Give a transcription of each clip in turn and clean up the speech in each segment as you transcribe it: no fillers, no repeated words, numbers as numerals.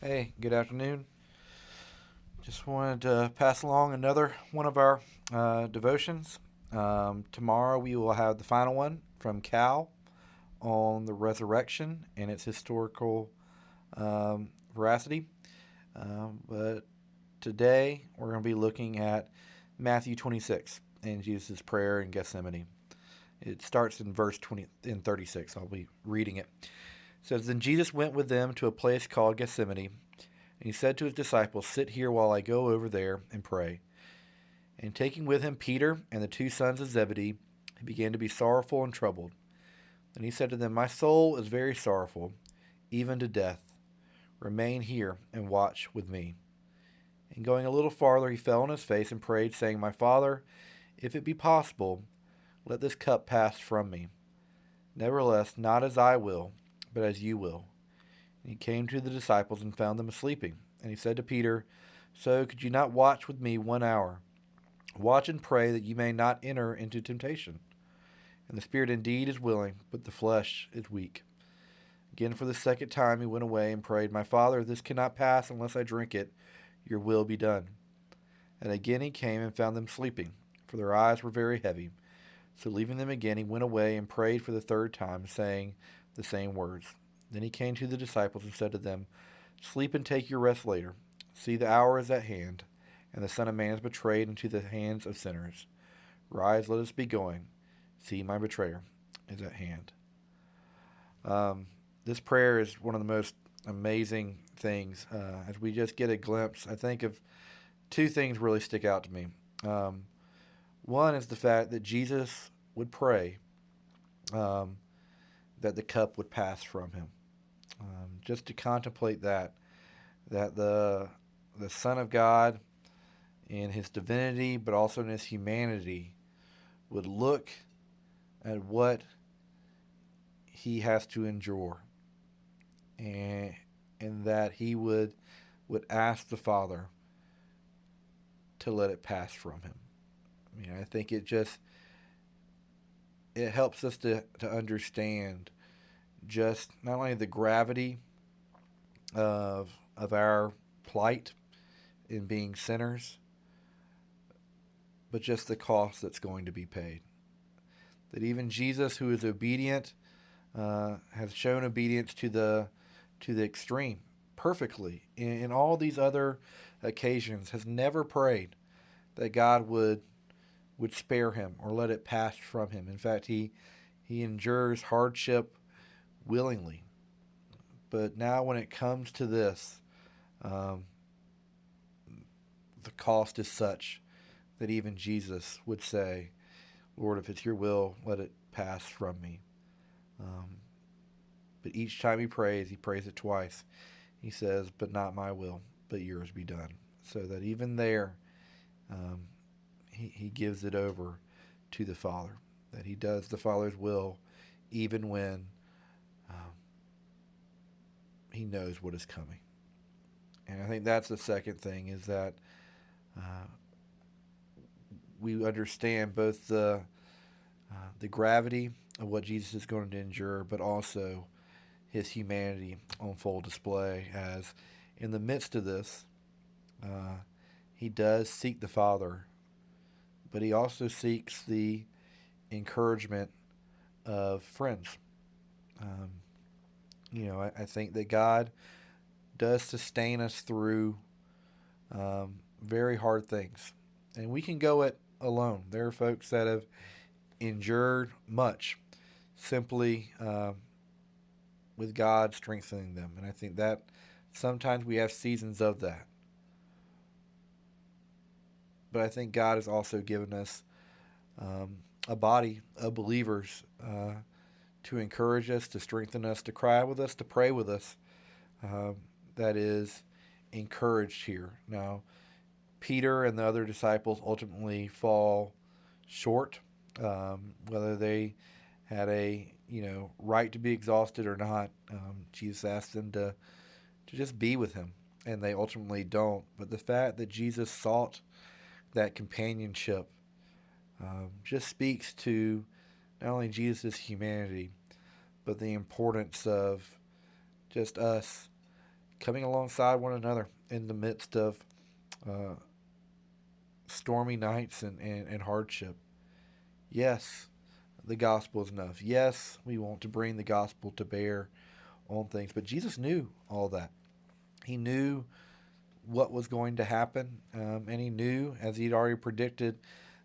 Hey, good afternoon. Just wanted to pass along another one of our devotions. Tomorrow we will have the final one from Cal on the resurrection and its historical veracity. But today we're going to be looking at Matthew 26 and Jesus' prayer in Gethsemane. It starts in verse 20 in 36. I'll be reading it. It says, Then Jesus went with them to a place called Gethsemane. And he said to his disciples, Sit here while I go over there and pray. And taking with him Peter and the two sons of Zebedee, he began to be sorrowful and troubled. And he said to them, My soul is very sorrowful, even to death. Remain here and watch with me. And going a little farther, he fell on his face and prayed, saying, My Father, if it be possible, let this cup pass from me. Nevertheless, not as I will, but as you will. And he came to the disciples and found them sleeping. And he said to Peter, So could you not watch with me 1 hour? Watch and pray that you may not enter into temptation. And the spirit indeed is willing, but the flesh is weak. Again, for the second time, he went away and prayed, My Father, this cannot pass unless I drink it. Your will be done. And again he came and found them sleeping, for their eyes were very heavy. So leaving them again, he went away and prayed for the third time, saying the same words. Then he came to the disciples and said to them, Sleep and take your rest later. See, the hour is at hand, and the Son of Man is betrayed into the hands of sinners. Rise, let us be going. See, my betrayer is at hand. Um, this prayer is one of the most amazing things. As we just get a glimpse, I think of two things really stick out to me. Um, One is the fact that Jesus would pray um, that the cup would pass from him. Just to contemplate that the Son of God in his divinity, but also in his humanity, would look at what he has to endure, and that he would ask the Father to let it pass from him. I mean, I think it helps us to understand just not only the gravity of our plight in being sinners, but just the cost that's going to be paid. That even Jesus, who is obedient, has shown obedience to the extreme perfectly in all these other occasions, has never prayed that God would spare him or let it pass from him. In fact, he endures hardship willingly. But now, when it comes to this, um, the cost is such that even Jesus would say, Lord, if it's your will, let it pass from me. Um, but each time he prays it twice. He says, But not my will, but yours be done. So that even there, um, he gives it over to the Father. That he does the Father's will even when um, he knows what is coming. And I think that's the second thing is that uh, we understand both the gravity of what Jesus is going to endure, but also his humanity on full display. As in the midst of this, uh, he does seek the Father, but he also seeks the encouragement of friends. Um, I think that God does sustain us through very hard things, and we can go it alone. There are folks that have endured much simply with God strengthening them. And I think that sometimes we have seasons of that. But I think God has also given us a body of believers to encourage us, to strengthen us, to cry with us, to pray with us. Um, that is encouraged here. Now, Peter and the other disciples ultimately fall short, whether they had a right to be exhausted or not. Jesus asked them to just be with him, and they ultimately don't. But the fact that Jesus sought that companionship just speaks to not only Jesus' humanity, but the importance of just us coming alongside one another in the midst of uh, stormy nights and hardship. Yes, the gospel is enough. Yes, we want to bring the gospel to bear on things, but Jesus knew all that. He knew what was going to happen, and he knew, as he'd already predicted,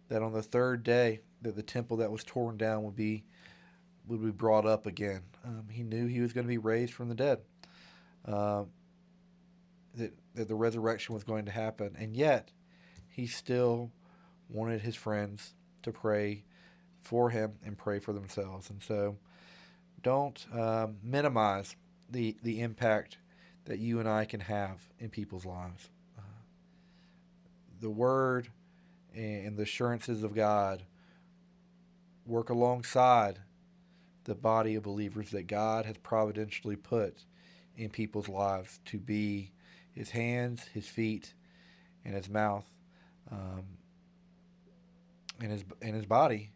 that on the third day that the temple that was torn down would be brought up again. He knew he was going to be raised from the dead. Um, that the resurrection was going to happen, and yet he still wanted his friends to pray for him and pray for themselves. And so, don't minimize the impact that you and I can have in people's lives. The Word and the assurances of God work alongside the body of believers that God has providentially put in people's lives to be His hands, His feet, and His mouth, um, and His body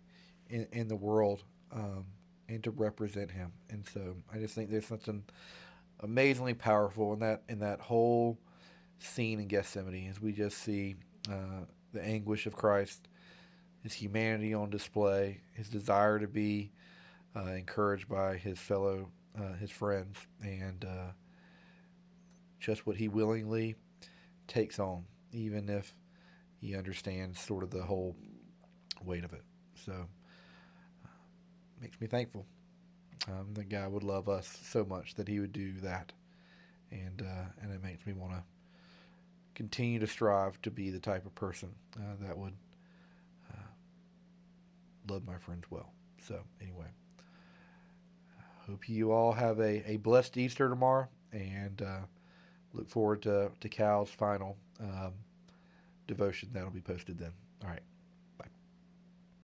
in the world, and to represent Him. And so, I just think there's something amazingly powerful in that whole scene in Gethsemane as we just see the anguish of Christ, His humanity on display, His desire to be encouraged by His friends, and just what He willingly takes on, even if He understands sort of the whole weight of it. So, makes me thankful that God would love us so much that He would do that, and it makes me want to continue to strive to be the type of person that would love my friends well. So, anyway, hope you all have a blessed Easter tomorrow, and look forward to Cal's final devotion that'll be posted then. All right.